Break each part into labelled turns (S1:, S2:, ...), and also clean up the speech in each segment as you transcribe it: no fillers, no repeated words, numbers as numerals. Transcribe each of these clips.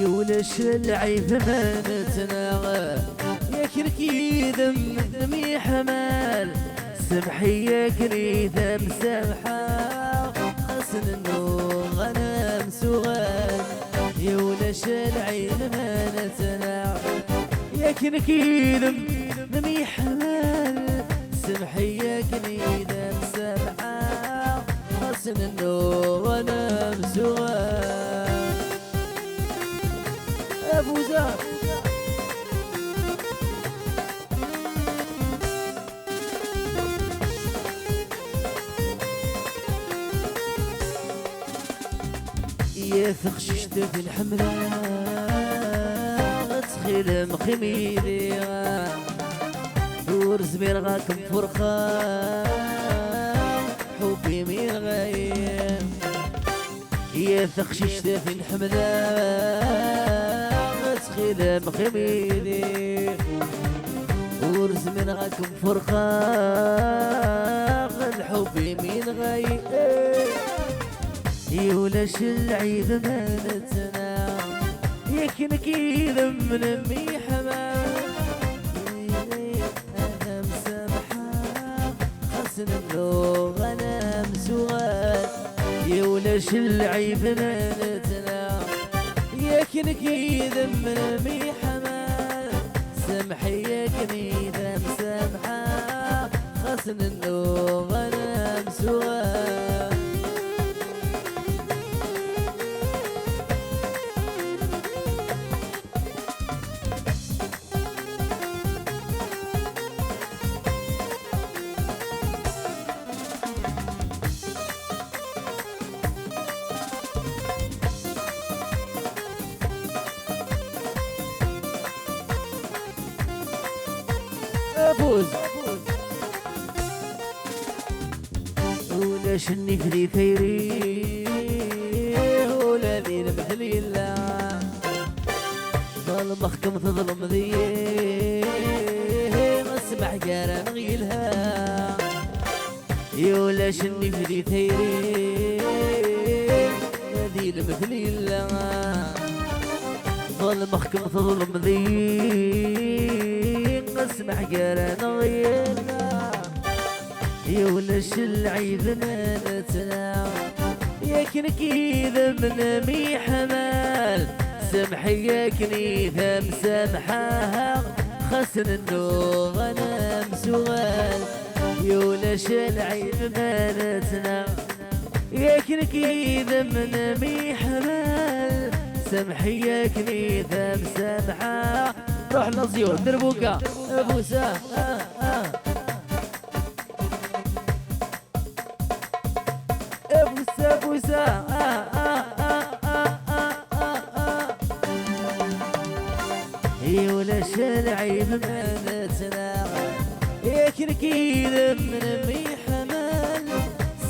S1: يولش العيب ما نتناغى يا كركي ذم يحمل سمحي يا كريثة مسامحة حسن انه غنم سغال يولش العيب ما نتناغى يا كركي ذم يحمل سمحي يا كريثة مسامحة حسن انه غنم سغال ابو زار يا ثخششت في الحملة تخيل مخميدي دور زمير غاكم فرخة حبي مين غايب يا ثخششت في الحملة تخيل مخميدي دور زمير غاكم فرخة حبي مين غايب يولش العيد ما نتنام يكنكي ذم يحمل انا مسامحة حسن اللغة انا مسوغات يولش العيد ما نتنام يكنكي ذم يحمل سمحي يكني ذا مسامحة حسن اللغة انا مسوغات فوز ولا شني في ثيري ولا ذي مثلي لا ظلمك كم تظلم ذي اسمع جارة نغيلها ولا شني في ثيري ذي مثلي لا ظلمك كم تظلم ذي اسمع قرن غيرنا يولش العيد ما نتنام يا كنكي ذم يحمل سمحي يا كنيثة مسامحة خسن انه غنم سغال يولش العيد ما نتنام يا كنكي ذم يحمل سمحي يا كنيثة مسامحة روح لزيور دربوكا ابو سا ابو سا يولش العيب ما نتناغى يا كركي ذم يحمل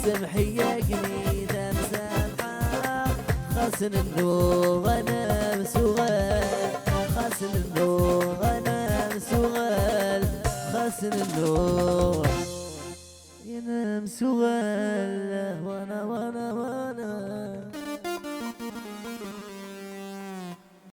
S1: سمحي يا كنيثة مسامحة خاسن النوغ انا مسوغال خاسن النوغ انا مسوغال خاسن النوغ ينام سوغال وانا